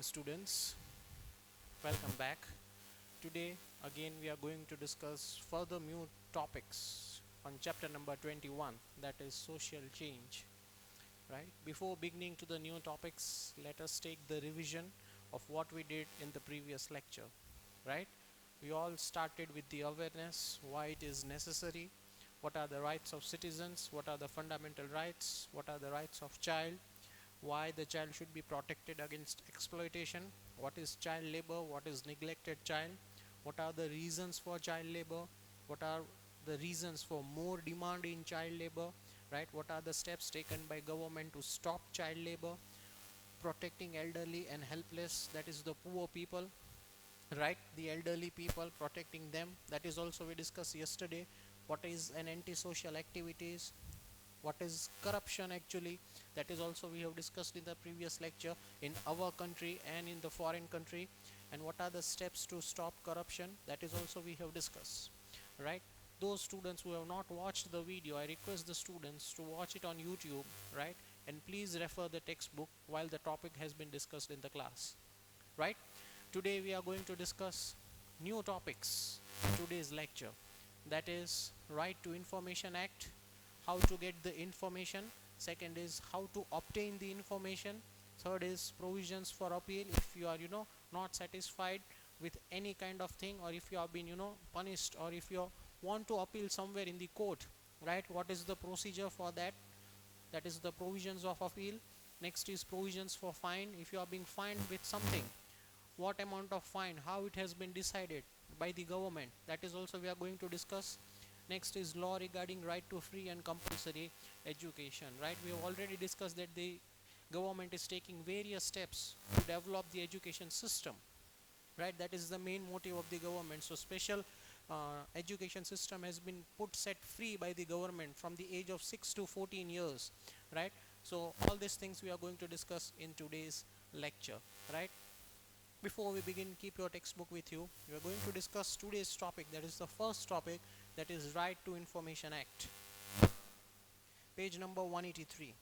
morning, students. Welcome back. Today again we are going to discuss further new topics on chapter number 21, that is social change. Right? Before beginning to the new topics, let us take the revision of what we did in the previous lecture. Right? We all started with the awareness, why it is necessary, what are the rights of citizens, what are the fundamental rights, what are the rights of child, why the child should be protected against exploitation, what is child labor, what is neglected child, what are the reasons for child labor, what are the reasons for more demand in child labor, right? What are the steps taken by government to stop child labor, protecting elderly and helpless, that is the poor people, right? The elderly people, protecting them, that is also we discussed yesterday. What is an antisocial activities, what is corruption actually, that is also we have discussed in the previous lecture in our country and in the foreign country, and what are the steps to stop corruption, that is also we have discussed, right? Those students who have not watched the video, I request the students to watch it on YouTube, right? And please refer the textbook while the topic has been discussed in the class, right? Today we are going to discuss new topics in today's lecture, that is Right to Information Act, how to get the information, second is how to obtain the information, third is provisions for appeal if you are not satisfied with any kind of thing, or if you have been punished, or if you want to appeal somewhere in the court, right? What is the procedure for that, that is the provisions of appeal. Next is provisions for fine, if you are being fined with something, what amount of fine, how it has been decided by the government, that is also we are going to discuss. Next is law regarding right to free and compulsory education, right? We have already discussed that the government is taking various steps to develop the education system, right? That is the main motive of the government. So special education system has been put set free by the government from the age of 6 to 14 years, right? So all these things we are going to discuss in today's lecture, right? Before we begin, keep your textbook with you. We are going to discuss today's topic, that is the first topic, that is Right to Information Act. Page number 183.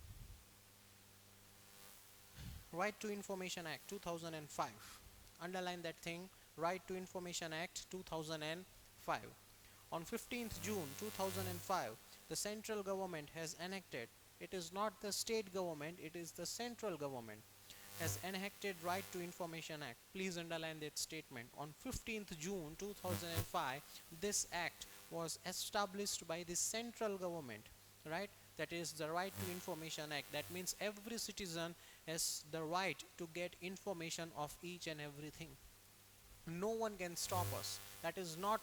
Right to Information Act 2005. Underline that thing, Right to Information Act 2005. On 15th June 2005, the central government has enacted, it is not the state government, it is the central government, has enacted Right to Information Act. Please underline that statement. On 15th June 2005, this act was established by the central government, right? That is the Right to Information Act. That means every citizen has the right to get information of each and everything. No one can stop us. That is not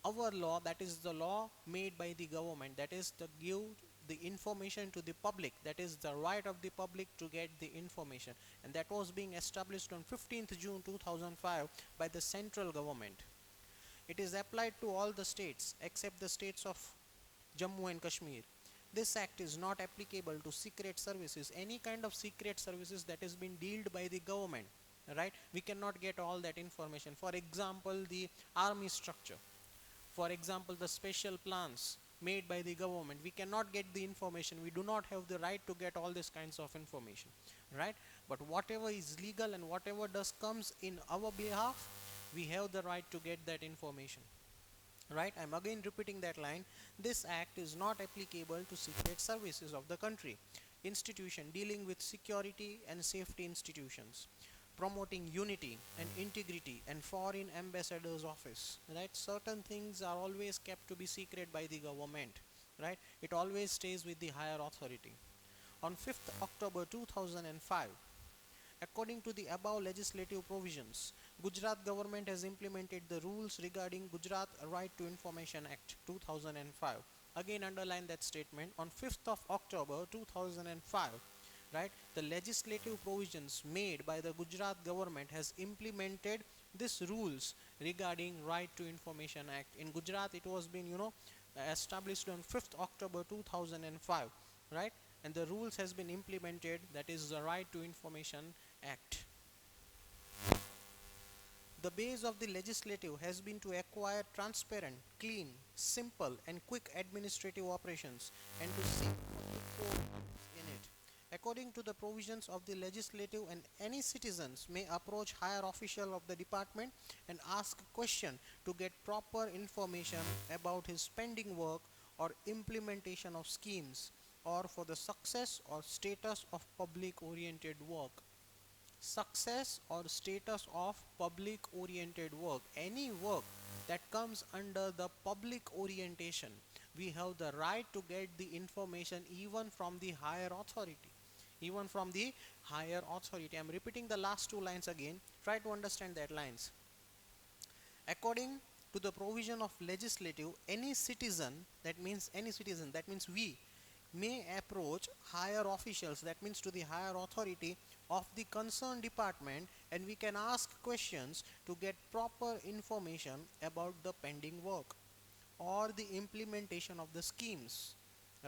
our law, that is the law made by the government, that is to give the information to the public, that is the right of the public to get the information, and that was being established on 15th June 2005 by the central government. It is applied to all the states except the states of Jammu and Kashmir. This act is not applicable to secret services, any kind of secret services that has been dealt by the government, right? We cannot get all that information. For example, the army structure, for example the special plans made by the government, we cannot get the information, we do not have the right to get all these kinds of information, right? But whatever is legal and whatever does comes in our behalf, we have the right to get that information, right? I'm again repeating that line. This act is not applicable to secret services of the country, institution dealing with security and safety institutions, promoting unity and integrity, and foreign ambassador's office, right? Certain things are always kept to be secret by the government, right? It always stays with the higher authority. On 5th October 2005, according to the above legislative provisions, Gujarat government has implemented the rules regarding Gujarat Right to Information Act 2005. Again underline that statement. On 5th of October 2005, right, the legislative provisions made by the Gujarat government has implemented these rules regarding Right to Information Act. In Gujarat it was been established on 5th October 2005, right? And the rules has been implemented, that is the Right to Information Act. The base of the legislative has been to acquire transparent, clean, simple and quick administrative operations, and to seek public confidence in it, According to the provisions of the legislative, and any citizens may approach higher official of the department and ask question to get proper information about his pending work or implementation of schemes, or for the success or status of public oriented work. Success or status of public oriented work, any work that comes under the public orientation, we have the right to get the information even from the higher authority. Even from the higher authority. I'm repeating the last two lines again. Try to understand that lines. According to the provision of legislative, any citizen, that means we, may approach higher officials, that means to the higher authority of the concerned department, and we can ask questions to get proper information about the pending work or the implementation of the schemes,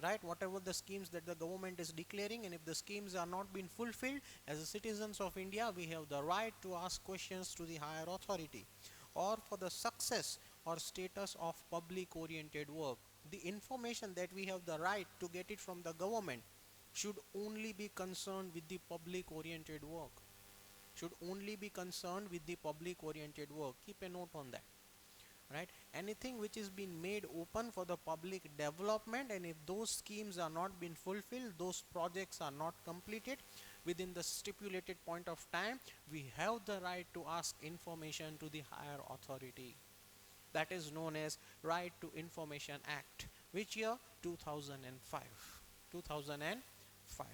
right? Whatever the schemes that the government is declaring, and if the schemes are not being fulfilled, as citizens of India, we have the right to ask questions to the higher authority. Or for the success or status of public oriented work, the information that we have the right to get it from the government should only be concerned with the public oriented work, should only be concerned with the public oriented work. Keep a note on that, right? Anything which is being made open for the public development, and if those schemes are not being fulfilled, those projects are not completed within the stipulated point of time, we have the right to ask information to the higher authority. That is known as Right to Information Act. Which year? 2005. 2005.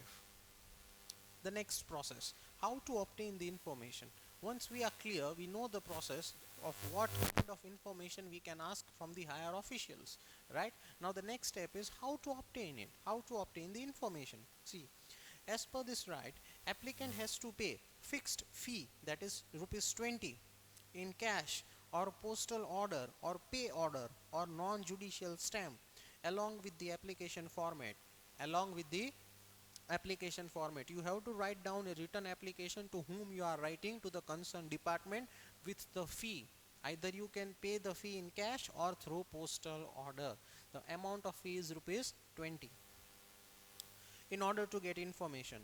The next process, how to obtain the information. Once we are clear, we know the process of what kind of information we can ask from the higher officials, right? Now the next step is how to obtain it, how to obtain the information. See, as per this right, applicant has to pay fixed fee, that is rupees 20, in cash or postal order or pay order or non-judicial stamp, along with the application format. Along with the application format, you have to write down a written application to whom you are writing, to the concerned department, with the fee. Either you can pay the fee in cash or through postal order. The amount of fee is rupees 20 in order to get information.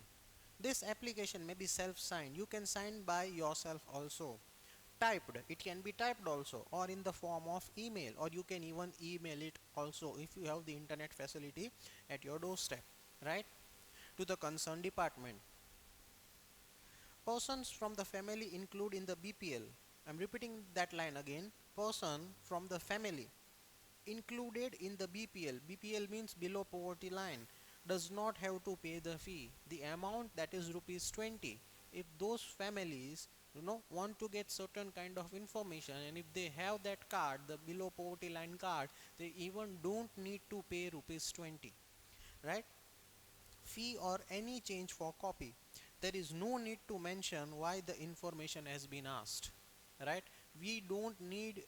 This application may be self-signed. You can sign by yourself also. Typed, it can be typed also, or in the form of email, or you can even email it also if you have the internet facility at your doorstep, right? To the concerned department. Persons from the family include in the BPL. I'm repeating that line again. Person from the family included in the BPL. BPL means below poverty line. Does not have to pay the fee. The amount, that is rupees 20. If those families want to get certain kind of information, and if they have that card, the below poverty line card, they even don't need to pay rupees 20, right? Fee or any change for copy. There is no need to mention why the information has been asked, right? We don't need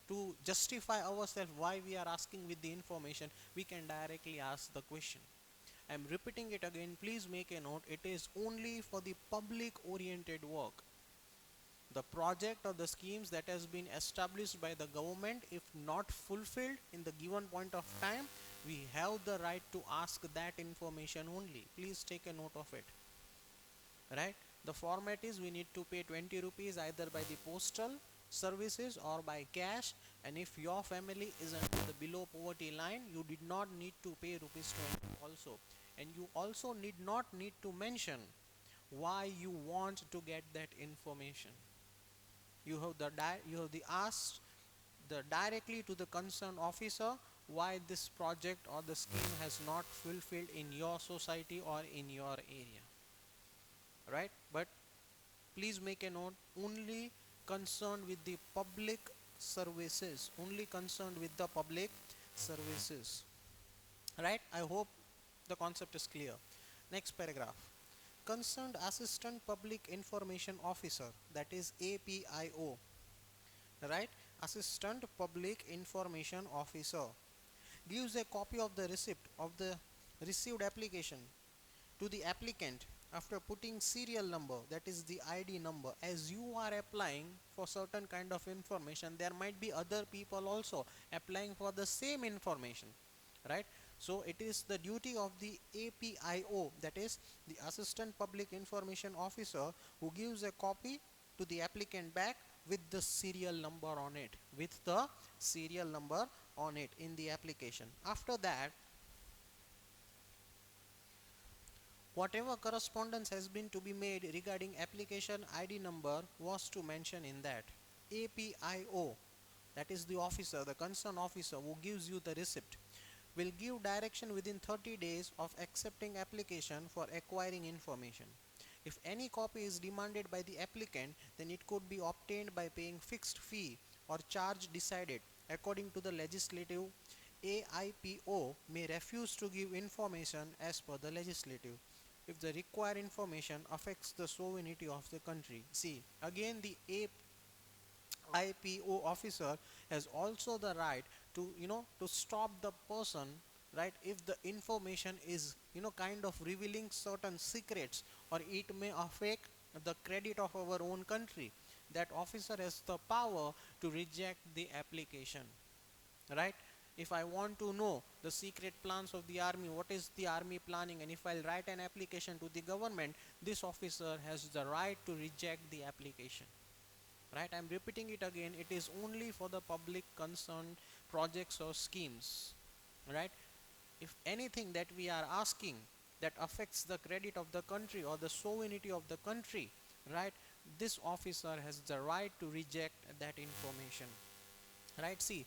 to justify ourselves why we are asking with the information. We can directly ask the question. I am repeating it again, please make a note. It is only for the public oriented work. The project or the schemes that has been established by the government, if not fulfilled in the given point of time, we have the right to ask that information only. Please take a note of it, right? The format is, we need to pay 20 rupees either by the postal services or by cash, and if your family is under the below poverty line, you did not need to pay rupees 20 also, and you also need to mention why you want to get that information. You have the asked the directly to the concerned officer why this project or the scheme has not fulfilled in your society or in your area, right? But please make a note, only concerned with the public services, only concerned with the public services, right? I hope the concept is clear. Next paragraph, concerned assistant public information officer, that is APIO, right? Assistant public information officer gives a copy of the receipt of the received application to the applicant after putting serial number, that is the ID number. As you are applying for certain kind of information, there might be other people also applying for the same information, right? So it is the duty of the APIO, that is the Assistant Public Information Officer, who gives a copy to the applicant back with the serial number on it, with the serial number on it in the application. After that, whatever correspondence has been to be made regarding application ID number was to mention in that. APIO, that is the officer, the concerned officer who gives you the receipt, will give direction within 30 days of accepting application for acquiring information. If any copy is demanded by the applicant, then it could be obtained by paying fixed fee or charge decided according to the legislative. AIPO may refuse to give information as per the legislative if the required information affects the sovereignty of the country. See, again the IPO officer has also the right to, to stop the person, right, if the information is, kind of revealing certain secrets, or it may affect the credit of our own country. That officer has the power to reject the application, right? If I want to know the secret plans of the army, what is the army planning, and if I'll write an application to the government, this officer has the right to reject the application, right? I'm repeating it again, it is only for the public concerned projects or schemes, right? If anything that we are asking that affects the credit of the country or the sovereignty of the country, right, this officer has the right to reject that information, right? See,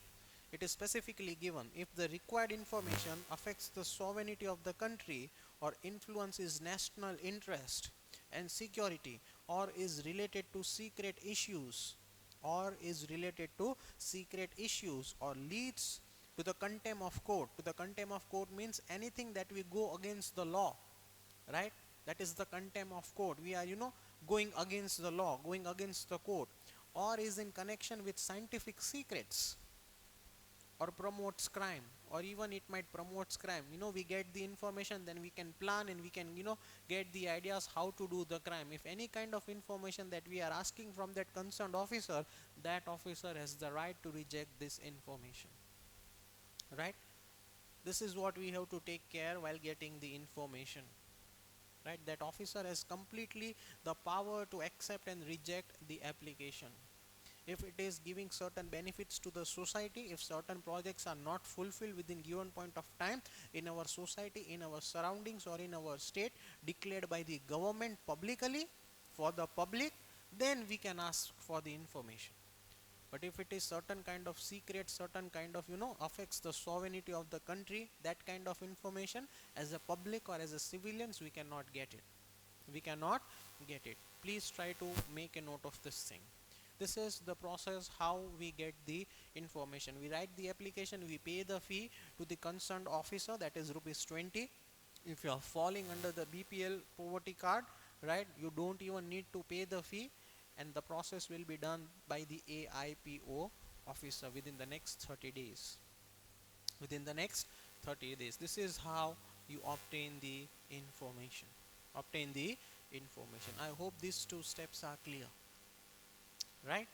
it is specifically given, if the required information affects the sovereignty of the country or influences national interest and security, or is related to secret issues, or leads to the contempt of court. To the contempt of court means anything that we go against the law, right? That is the contempt of court. We are, going against the law, going against the court, or is in connection with scientific secrets, or promotes crime, or even it might promotes crime. We get the information, then we can plan, and we can, get the ideas how to do the crime. If any kind of information that we are asking from that concerned officer, that officer has the right to reject this information, right? This is what we have to take care while getting the information, right? That officer has completely the power to accept and reject the application. If it is giving certain benefits to the society, if certain projects are not fulfilled within given point of time in our society, in our surroundings, or in our state, declared by the government publicly for the public, then we can ask for the information. But if it is certain kind of secret, certain kind of, affects the sovereignty of the country, that kind of information, as a public or as a civilians, we cannot get it. We cannot get it. Please try to make a note of this thing. This is the process how we get the information. We write the application, we pay the fee to the concerned officer, that is rupees 20. If you are falling under the BPL poverty card, right, you don't even need to pay the fee, and the process will be done by the AIPO officer within the next 30 days. Within the next 30 days. This is how you obtain the information. I hope these two steps are clear, right?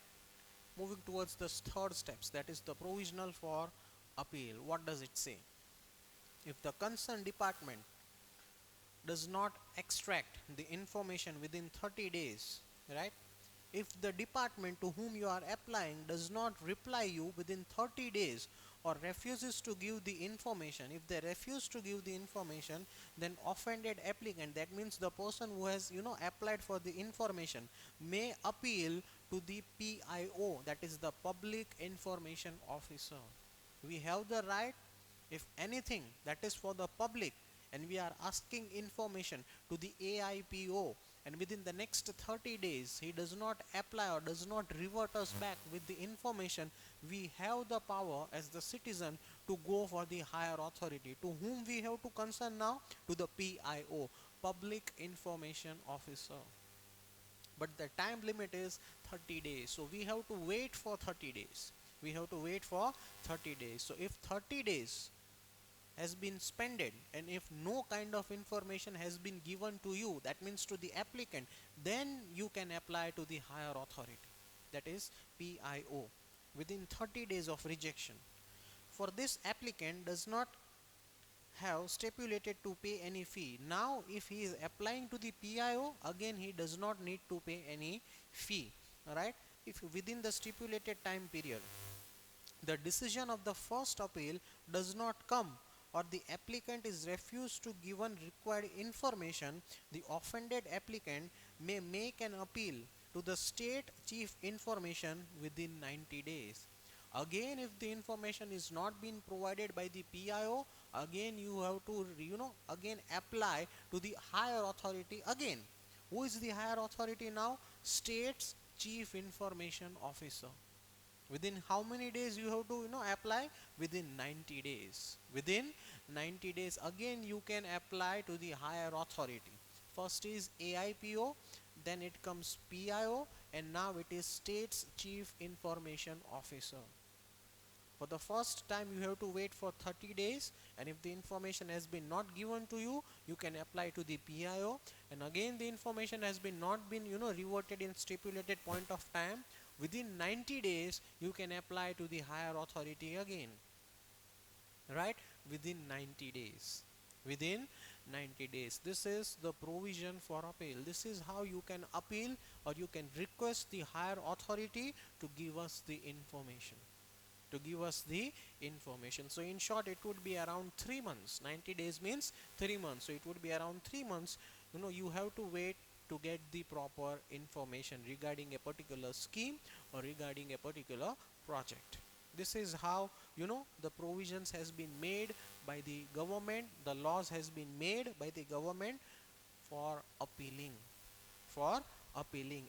Moving towards the third steps, that is the provisional for appeal. What does it say? If the concerned department does not extract the information within 30 days, right? If the department to whom you are applying does not reply you within 30 days, or refuses to give the information, if they refuse to give the information, then offended applicant, that means the person who has, applied for the information, may appeal to the PIO, that is the Public Information Officer. We have the right, if anything that is for the public, and we are asking information to the AIPO, and within the next 30 days he does not apply or does not revert us back with the information, we have the power as the citizen to go for the higher authority. To whom we have to concern now? To the PIO, Public Information Officer. But the time limit is 30 days. So we have to wait for 30 days. So if 30 days has been spended, and if no kind of information has been given to you, that means to the applicant, then you can apply to the higher authority, that is PIO, within 30 days of rejection. For this applicant does not have stipulated to pay any fee. Now if he is applying to the PIO, again he does not need to pay any fee, right? If within the stipulated time period the decision of the first appeal does not come, or the applicant is refused to given required information, the offended applicant may make an appeal to the state chief information within 90 days. Again, if the information is not being provided by the PIO, again you have to again apply to the higher authority again. Who is the higher authority now? State's chief information officer. Within how many days you have to apply? Within 90 days. Within 90 days again you can apply to the higher authority. First is AIPO, then it comes PIO, and now it is state's chief information officer. For the first time you have to wait for 30 days, and if the information has been not given to you, you can apply to the PIO, and again the information has been not been reverted in stipulated point of time. Within 90 days you can apply to the higher authority again, right? Within 90 days. Within 90 days. This is the provision for appeal. This is how you can appeal, or you can request the higher authority to give us the information. So in short, it would be around 3 months. 90 days means 3 months. So it would be around 3 months. You have to wait to get the proper information regarding a particular scheme or regarding a particular project. This is how the provisions has been made by the government. The laws has been made by the government for appealing.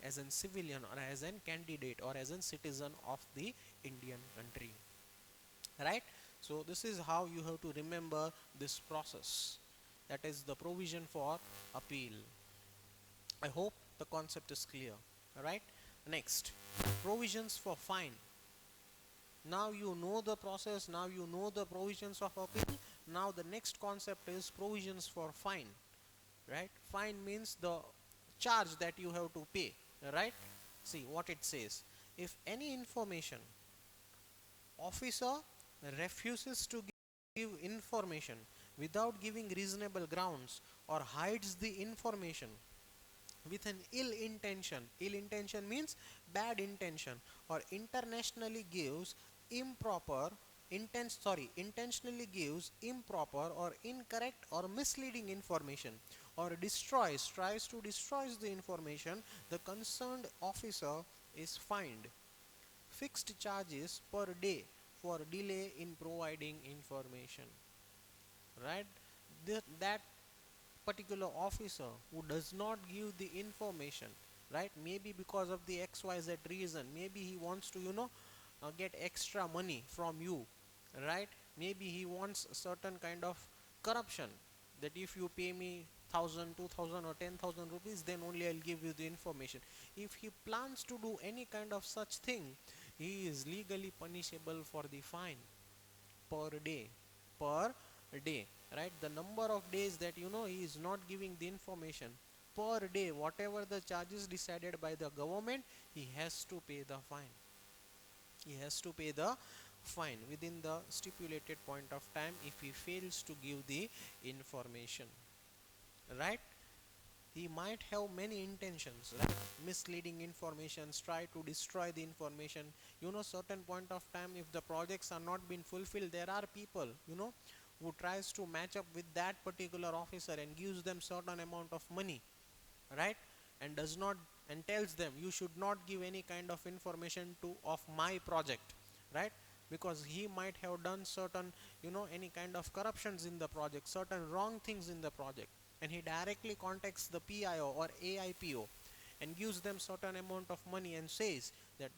As a civilian, or as a candidate, or as a citizen of the Indian country, right? So this is how you have to remember this process, that is the provision for appeal. I hope the concept is clear. Right? Next, provisions for fine. Now you know the process, now you know the provisions of appeal. Now the next concept is provisions for fine. Right? Fine means the charge that you have to pay. Right? See what it says. If any information officer refuses to give information without giving reasonable grounds, or hides the information with an ill intention means bad intention, or intentionally gives improper or incorrect or misleading information, or tries to destroy the information, the concerned officer is fined fixed charges per day for delay in providing information. Right? That particular officer who does not give the information, right, maybe because of the XYZ reason, maybe he wants to get extra money from you, right? Maybe he wants a certain kind of corruption, that if you pay me 1000, 2000 or 10,000 rupees, then only I'll give you the information. If he plans to do any kind of such thing, he is legally punishable for the fine per day. Per day, right? The number of days that he is not giving the information, per day, whatever the charges decided by the government, he has to pay the fine. Within the stipulated point of time if he fails to give the information, right? He might have many intentions, right? Misleading informations, try to destroy the information. Certain point of time, if the projects are not being fulfilled, there are people who tries to match up with that particular officer and gives them certain amount of money, right? And tells them, you should not give any kind of information of my project, right? Because he might have done certain any kind of corruptions in the project, certain wrong things in the project, and he directly contacts the PIO or AIPO and gives them certain amount of money and says that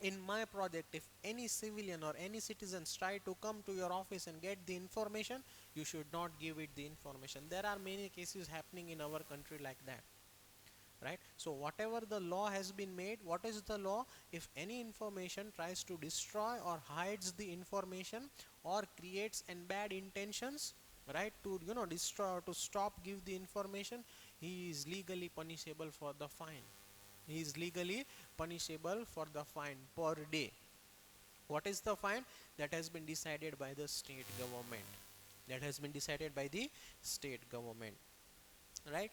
in my project, if any civilian or any citizens try to come to your office and get the information, you should not give it the information. There are many cases happening in our country like that, right? So whatever the law has been made, what is the law? If any information tries to destroy or hides the information, or creates and bad intentions, right, to destroy or to stop give the information, he is legally punishable for the fine. He is legally punishable for the fine per day. What is the fine? That has been decided by the state government. that has been decided by the state government, right?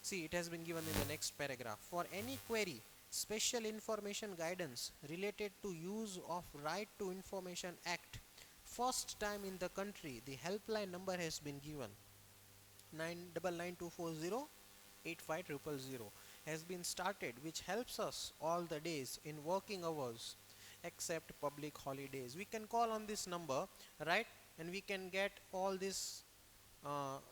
See, it has been given in the next paragraph. For any query, special information guidance related to use of Right to Information Act, first time in the country, the helpline number has been given. 9924085000 has been started, which helps us all the days in working hours except public holidays. We can call on this number, right, and we can get all this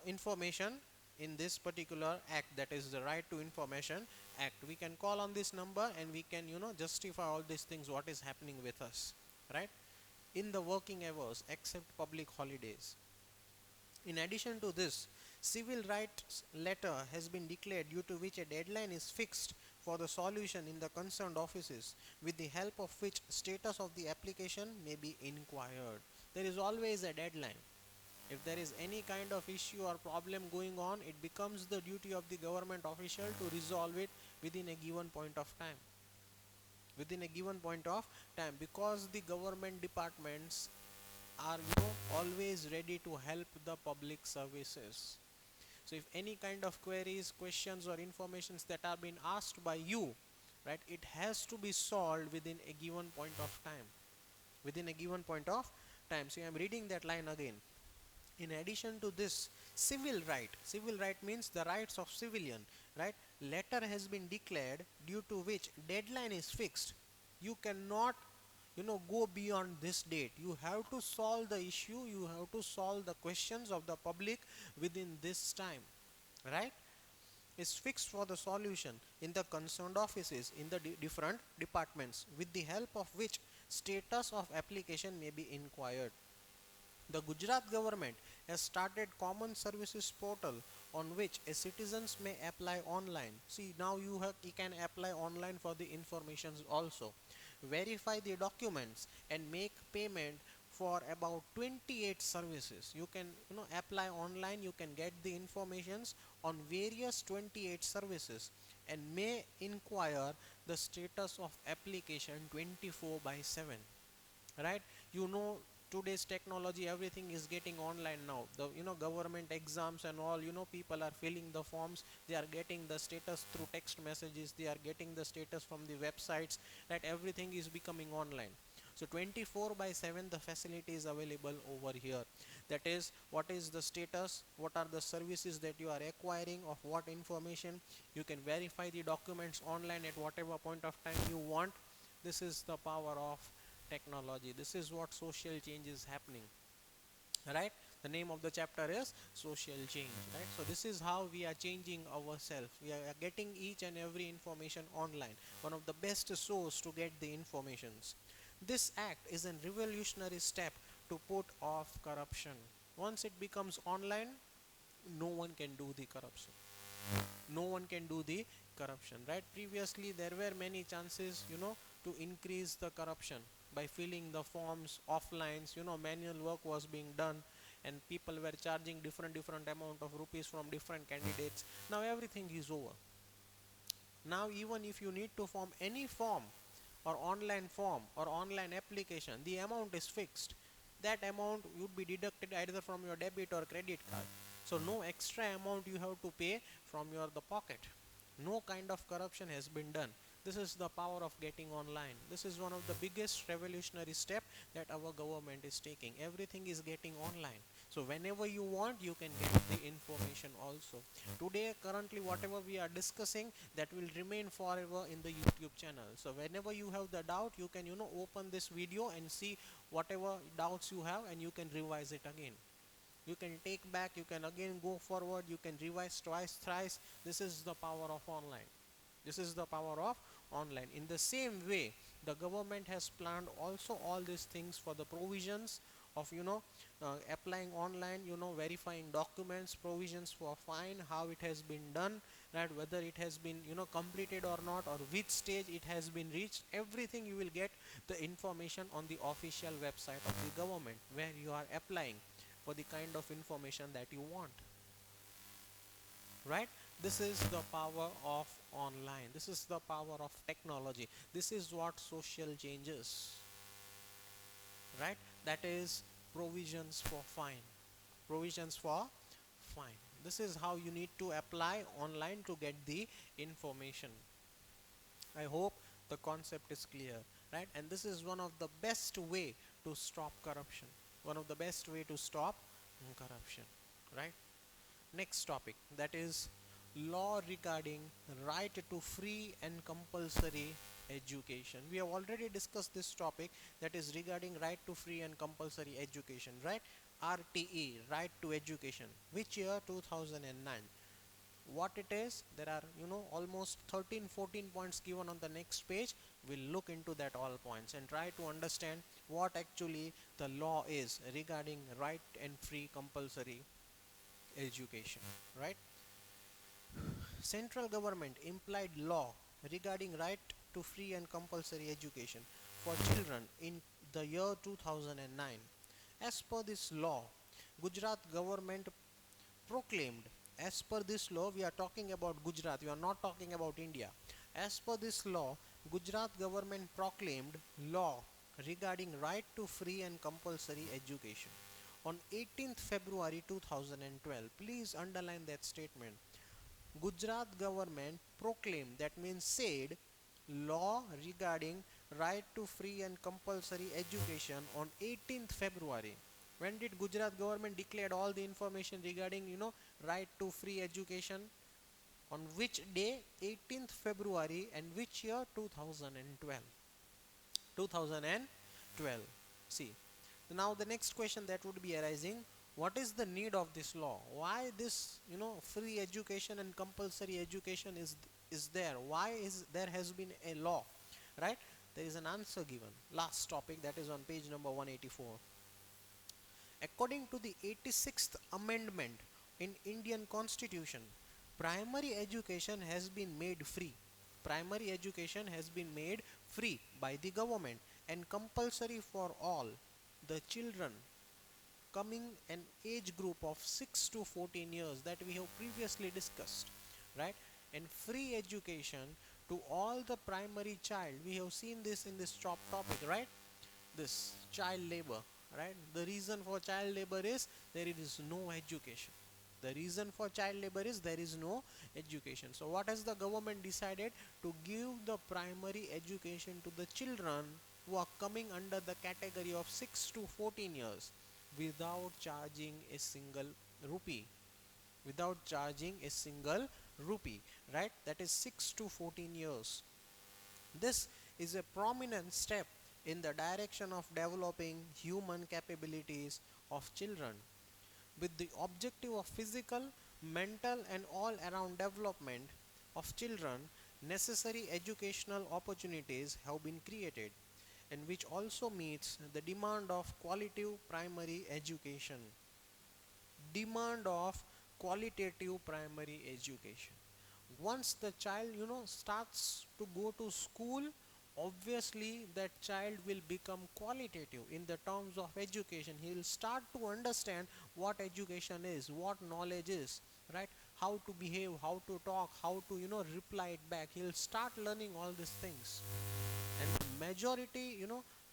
information in this particular act, that is the Right to Information Act. We can call on this number and we can justify all these things what is happening with us, right, in the working hours except public holidays. In addition to this, civil rights letter has been declared, due to which a deadline is fixed for the solution in the concerned offices, with the help of which status of the application may be inquired. There is always a deadline. If there is any kind of issue or problem going on, it becomes the duty of the government official to resolve it within a given point of time. Within a given point of time, because the government departments are always ready to help the public services. So if any kind of queries, questions or informations that are being asked by you, right, it has to be solved within a given point of time. Within a given point of time. So I am reading that line again. In addition to this, civil right means the rights of civilian, right, letter has been declared, due to which deadline is fixed. You cannot go beyond this date. You have to solve the issue, you have to solve the questions of the public within this time, right, is fixed for the solution in the concerned offices in the different departments, with the help of which status of application may be inquired. The Gujarat government has started common services portal, on which a citizens may apply online. See, now you can apply online for the informations also. Verify the documents and make payment for about 28 services. You can apply online, you can get the informations on various 28 services, and may inquire the status of application 24/7, right? Today's technology, everything is getting online now. The government exams and all, people are filling the forms, they are getting the status through text messages, they are getting the status from the websites, that everything is becoming online. So 24/7 the facility is available over here. That is, what is the status, what are the services that you are acquiring, of what information. You can verify the documents online at whatever point of time you want. This is the power of technology. This is what social change is happening, right? The name of the chapter is social change, right? So this is how we are changing ourselves. We are getting each and every information online, one of the best source to get the informations. This act is a revolutionary step to put off corruption. Once it becomes online, no one can do the corruption. No one can do the corruption, right? Previously there were many chances to increase the corruption by filling the forms offline. Manual work was being done, and people were charging different amount of rupees from different candidates. Now everything is over. Now even if you need to form any form or online application, the amount is fixed. That amount would be deducted either from your debit or credit card. So no extra amount you have to pay from the pocket. No kind of corruption has been done. This is the power of getting online. This is one of the biggest revolutionary step that our government is taking. Everything is getting online. So whenever you want, you can get the information also. Today, currently, whatever we are discussing, that will remain forever in the YouTube channel. So whenever you have the doubt, you can open this video and see whatever doubts you have, and you can revise it again. You can take back, you can again go forward, you can revise twice, thrice. This is the power of online. This is the power of online. In the same way, the government has planned also all these things for the provisions of applying online, verifying documents, provisions for fine, how it has been done, right, whether it has been completed or not, or which stage it has been reached. Everything you will get the information on the official website of the government, where you are applying for the kind of information that you want, right? This is the power of online. This is the power of technology. This is what social changes, right? That is provisions for fine. Provisions for fine. This is how you need to apply online to get the information. I hope the concept is clear, right? And this is one of the best way to stop corruption. One of the best way to stop corruption, right? Next topic, that is law regarding right to free and compulsory education. We have already discussed this topic, that is regarding right to free and compulsory education, right? RTE, right to education. Which year? 2009. What it is, there are almost 13-14 points given on the next page. We'll look into that all points and try to understand what actually the law is regarding right and free compulsory education, right? Central government implied law regarding right to free and compulsory education for children in the year 2009. As per this law, Gujarat government proclaimed, as per this law, we are talking about Gujarat, we are not talking about India. As per this law, Gujarat government proclaimed law regarding right to free and compulsory education on 18th February 2012. Please underline that statement. Gujarat government proclaimed, that means said, law regarding right to free and compulsory education on 18th February. When did Gujarat government declared all the information regarding right to free education? On which day? 18th February, and which year? 2012. 2012. See, now the next question that would be arising, what is the need of this law? Why this free education and compulsory education is there? Why is there has been a law, right? There is an answer given. Last topic, that is on page number 184. According to the 86th amendment in Indian Constitution, primary education has been made free. Primary education has been made free by the government and compulsory for all the children coming an age group of 6 to 14 years that we have previously discussed, right? And free education to all the primary child. We have seen this in this topic, right? This child labor, right? The reason for child labor is there is no education. The reason for child labor is there is no education. So what has the government decided? To give the primary education to the children who are coming under the category of 6 to 14 years without charging a single rupee. Without charging a single rupee, right? That is 6 to 14 years. This is a prominent step in the direction of developing human capabilities of children. With the objective of physical, mental and all-around development of children, necessary educational opportunities have been created, and which also meets the demand of qualitative primary education. Demand of qualitative primary education. Once the child starts to go to school, obviously that child will become qualitative in the terms of education. He will start to understand what education is, what knowledge is, right? How to behave, how to talk, how to reply it back. He will start learning all these things. And the majority,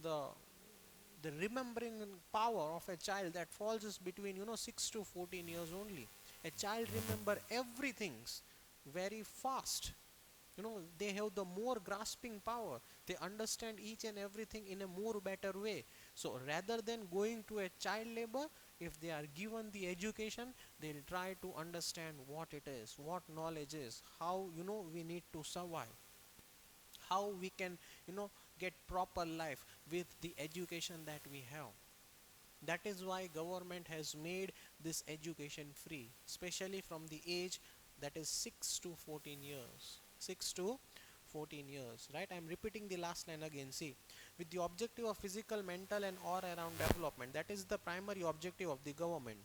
the remembering power of a child that falls is between 6 to 14 years only. A child remember everything very fast. They have the more grasping power. They understand each and everything in a more better way. So rather than going to a child labor, if they are given the education, they'll try to understand what it is, what knowledge is, how we need to survive, how we can get proper life with the education that we have. That is why government has made this education free, especially from the age that is 6 to 14 years. 6 to 14 years, right? I am repeating the last line again. See, with the objective of physical, mental and all around development, that is the primary objective of the government,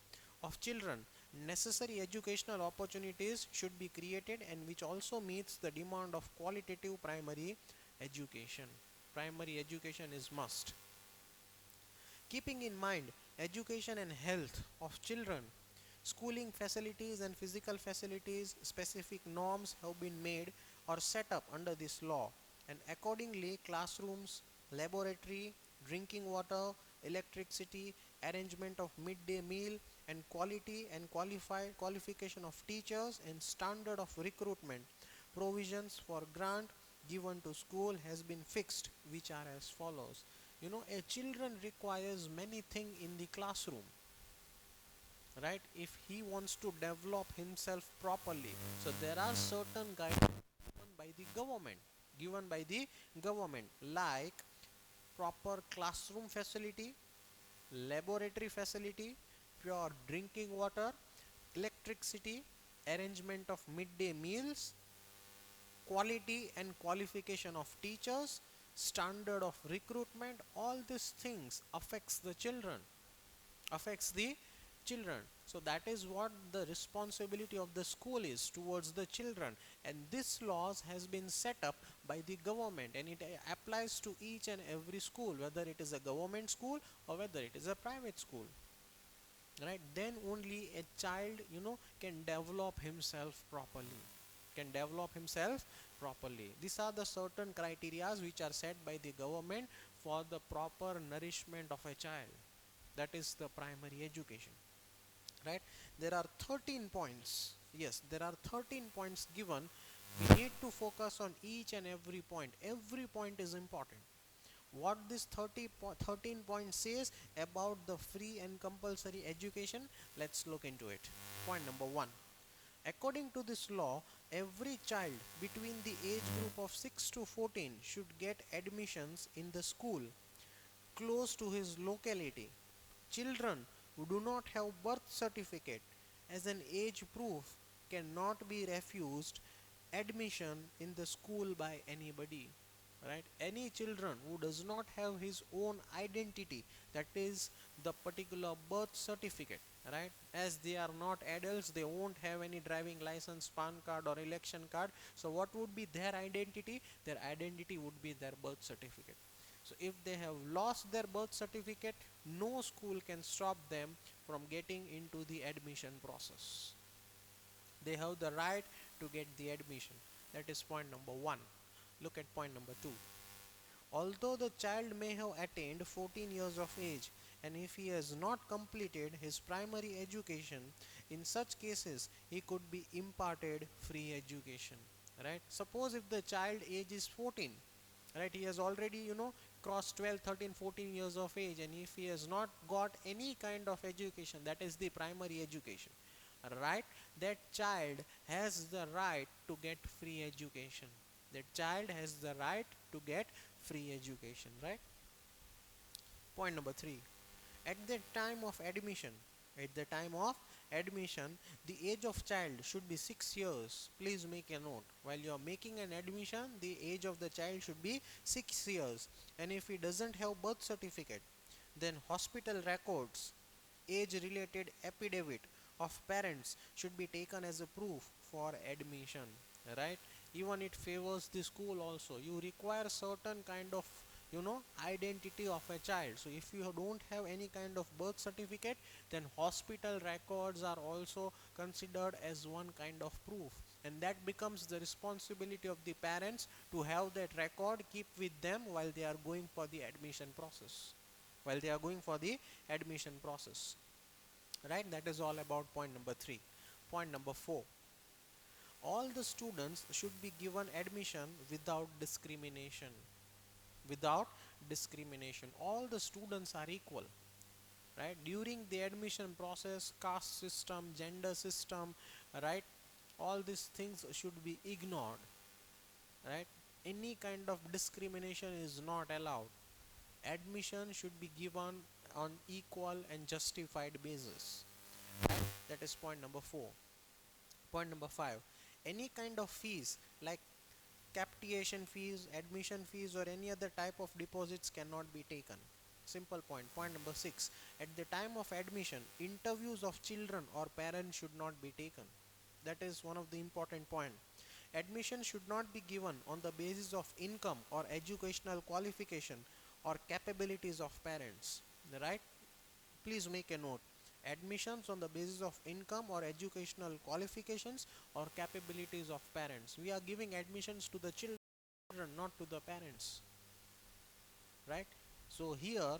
of children, necessary educational opportunities should be created, and which also meets the demand of qualitative primary education. Primary education is must. Keeping in mind education and health of children, schooling facilities and physical facilities specific norms have been made or set up under this law, and accordingly classrooms, laboratory, drinking water, electricity, arrangement of midday meal, and quality and qualification of teachers, and standard of recruitment. Provisions for grant given to school has been fixed, which are as follows. A children requires many things in the classroom, right? If he wants to develop himself properly, so there are certain guidelines given by the government, like proper classroom facility, laboratory facility, pure drinking water, electricity, arrangement of midday meals, quality and qualification of teachers, standard of recruitment. All these things affects the children. So that is what the responsibility of the school is towards the children, and this laws has been set up by the government, and it applies to each and every school, whether it is a government school or whether it is a private school, right? Then only a child can develop himself properly. These are the certain criteria which are set by the government for the proper nourishment of a child. That is the primary education, right? There are 13 points. Yes, there are 13 points given. We need to focus on each and every point is important. What this 13 points says about the free and compulsory education, let's look into it. Point number 1: according to this law, every child between the age group of 6 to 14 should get admissions in the school close to his locality. Children who do not have birth certificate as an age proof cannot be refused admission in the school by anybody, right? Any children who does not have his own identity, that is the particular birth certificate, right? As they are not adults, they won't have any driving license, PAN card or election card. So what would be their identity? Their identity would be their birth certificate. So if they have lost their birth certificate, no school can stop them from getting into the admission process. They have the right to get the admission. That is point number 1. Look at point number 2. Although the child may have attained 14 years of age, and if he has not completed his primary education, in such cases he could be imparted free education, right? Suppose if the child age is 14, right, he has already crossed 12, 13, 14 years of age, and if he has not got any kind of education, that is the primary education, right, that child has the right to get free education. Right? Point number 3: at the time of admission at the time of admission, the age of child should be 6 years. Please make a note. While you are making an admission, the age of the child should be 6 years. And if he doesn't have birth certificate, then hospital records, age related affidavit of parents should be taken as a proof for admission, right? Even it favors the school also. You require certain kind of identity of a child. So if you don't have any kind of birth certificate, then hospital records are also considered as one kind of proof, and that becomes the responsibility of the parents to have that record keep with them while they are going for the admission process. Right? That is all about point number 3. Point number 4: all the students should be given admission without discrimination. All the students are equal, right? During the admission process, caste system, gender system, right, all these things should be ignored, right? Any kind of discrimination is not allowed. Admission should be given on equal and justified basis, right? That is point number 4. Point number 5: any kind of fees like captation fees, admission fees, or any other type of deposits cannot be taken. Simple point. Point number 6: at the time of admission, interviews of children or parents should not be taken. That is one of the important point. Admission should not be given on the basis of income or educational qualification or capabilities of parents, right? Please make a note. Admissions on the basis of income or educational qualifications or capabilities of parents. We are giving admissions to the children, not to the parents, right? So here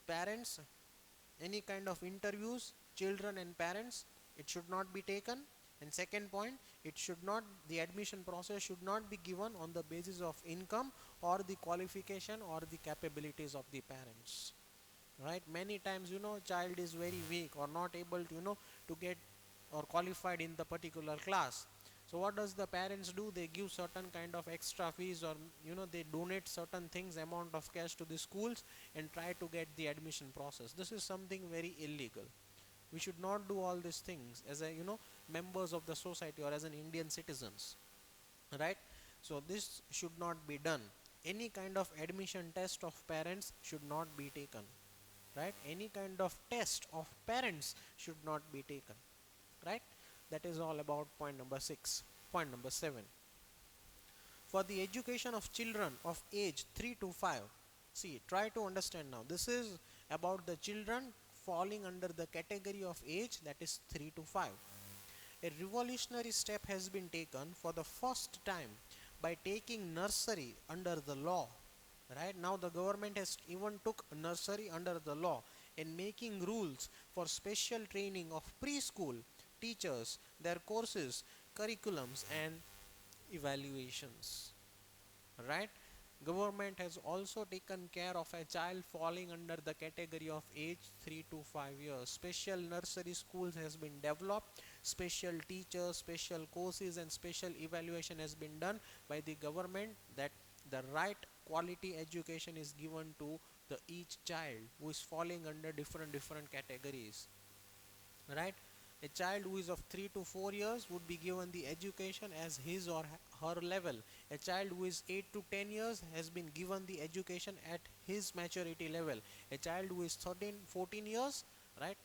parents, any kind of interviews, children and parents, it should not be taken. And second point, it should not, the admission process should not be given on the basis of income or the qualification or the capabilities of the parents, right? Many times, child is very weak or not able to, to get or qualified in the particular class. So what does the parents do? They give certain kind of extra fees, or they donate certain things, amount of cash to the schools, and try to get the admission process. This is something very illegal. We should not do all these things as a, members of the society or as an Indian citizens, right? So this should not be done. Any kind of admission test of parents should not be taken, right? Any kind of test of parents should not be taken, right? That is all about point number 6. Point number 7, for the education of children of age 3 to 5. See, try to understand now, this is about the children falling under the category of age that is 3 to 5. A revolutionary step has been taken for the first time by taking nursery under the law. Right now the government has even took nursery under the law and making rules for special training of preschool teachers, their courses, curriculums and evaluations. Right? Government has also taken care of a child falling under the category of age 3 to 5 years. Special nursery schools has been developed, special teachers, special courses and special evaluation has been done by the government, that the right quality education is given to the each child who is falling under different categories, right? A child who is of 3 to 4 years would be given the education as his or her level. A child who is 8 to 10 years has been given the education at his maturity level. A child who is 13 14 years, right,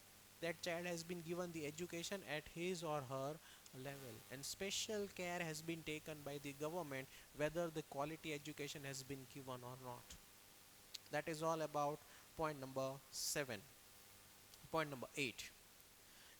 that child has been given the education at his or her level, and special care has been taken by the government whether the quality education has been given or not. That is all about point number 7. Point number 8,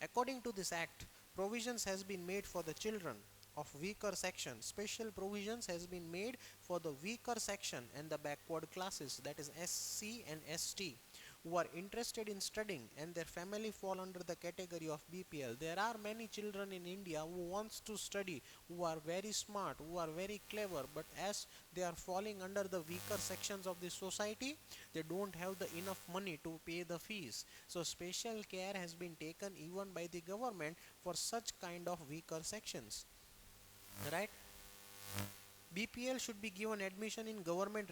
according to this act, provisions has been made for the children of weaker section. Special provisions has been made for the weaker section and the backward classes, that is SC and ST, who are interested in studying and their family fall under the category of BPL. There are many children in India who wants to study, who are very smart, who are very clever, but as they are falling under the weaker sections of the society, they don't have the enough money to pay the fees. So special care has been taken even by the government for such kind of weaker sections, right? BPL should be given admission in government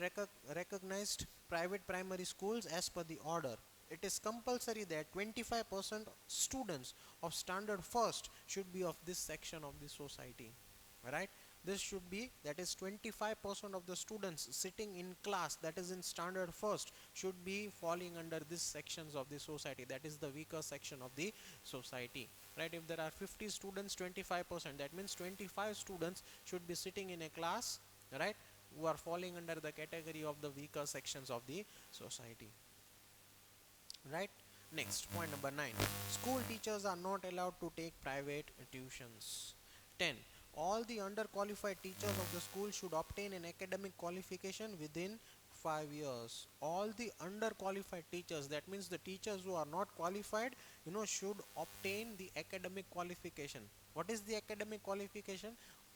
recognized private primary schools as per the order. It is compulsory that 25% students of standard first should be of this section of the society, right? This should be, that is 25% of the students sitting in class that is in standard first should be falling under these sections of the society, that is the weaker section of the society, right? If there are 50 students, 25%, that means 25 students should be sitting in a class, right, who are falling under the category of the weaker sections of the society, right? Next, point number 9, school teachers are not allowed to take private tuitions. 10, all the underqualified teachers of the school should obtain an academic qualification within 5 years. All the underqualified teachers, that means the teachers who are not qualified, should obtain the academic qualification. What is the academic qualification?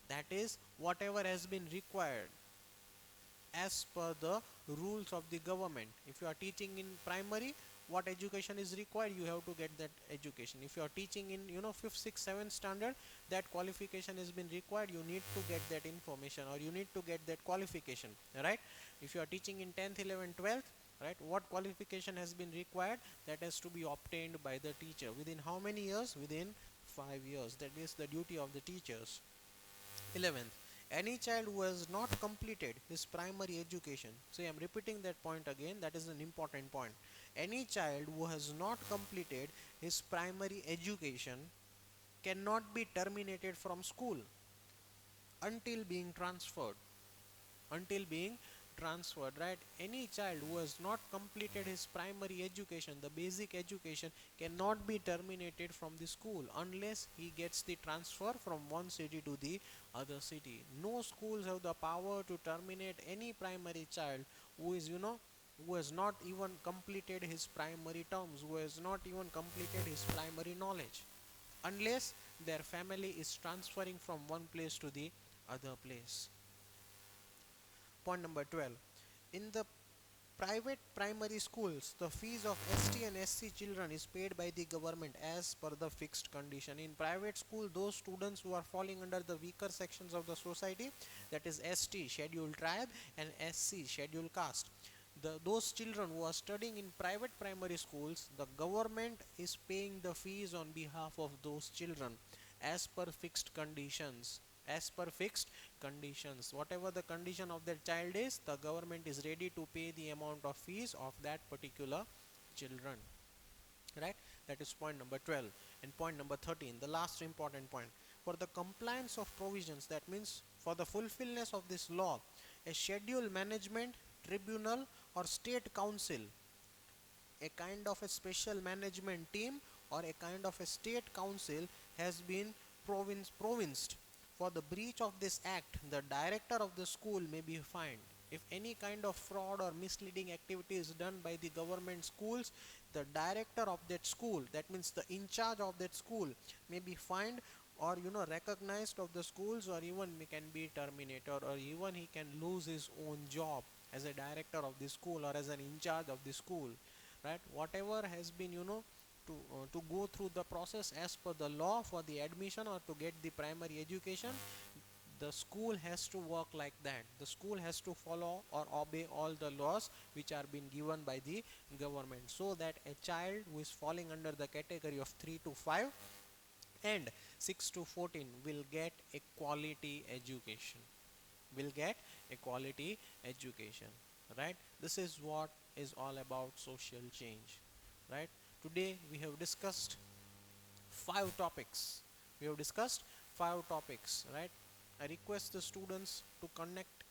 That is whatever has been required as per the rules of the government. If you are teaching in primary, what education is required, you have to get that education. If you are teaching in 5th 6th 7th standard, that qualification has been required, you need to get that information or you need to get that qualification, right? If you are teaching in 10th 11th 12th, right, what qualification has been required, that has to be obtained by the teacher within how many years? Within 5 years. That is the duty of the teachers. 11th, any child who has not completed his primary education, so I am repeating that point again, that is an important point. Any child who has not completed his primary education cannot be terminated from school until being transferred. Until being transferred, right? Any child who has not completed his primary education, the basic education, cannot be terminated from the school unless he gets the transfer from one city to the other city. No schools have the power to terminate any primary child who is who has not even completed his primary terms, who has not even completed his primary knowledge, unless their family is transferring from one place to the other place. Point number 12. In the private primary schools, the fees of ST and SC children is paid by the government as per the fixed condition. In private school, those students who are falling under the weaker sections of the society, that is ST, scheduled tribe, and SC, scheduled caste, those children who are studying in private primary schools, the government is paying the fees on behalf of those children as per fixed conditions. As per fixed conditions, whatever the condition of their child is, the government is ready to pay the amount of fees of that particular children, right? That is point number 12. And point number 13, the last important point, for the compliance of provisions, that means for the fulfillment of this law, a schedule management tribunal or state council, a kind of a special management team or a kind of a state council has been provinced. For the breach of this act, the director of the school may be fined. If any kind of fraud or misleading activity is done by the government schools, the director of that school, that means the in charge of that school, may be fined, or recognized of the schools, or even can be terminated, or even he can lose his own job as a director of the school or as an in charge of the school, right? Whatever has been to go through the process as per the law for the admission or to get the primary education, the school has to work like that. The school has to follow or obey all the laws which are being given by the government, so that a child who is falling under the category of 3 to 5 and 6 to 14 will get a quality education, will get a quality education, right? This is what is all about social change, right? Today we have discussed five topics. We have discussed five topics, right? I request the students to connect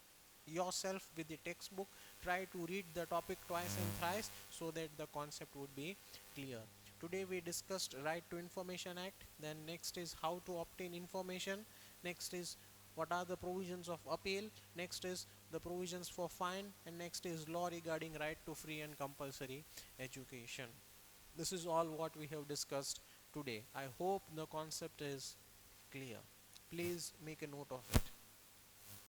yourself with the textbook. Try to read the topic twice and thrice so that the concept would be clear. Today we discussed Right to Information Act. Then next is how to obtain information. Next is what are the provisions of appeal. Next is the provisions for fine, and next is law regarding right to free and compulsory education. This is all what we have discussed today. I hope the concept is clear. Please make a note of it.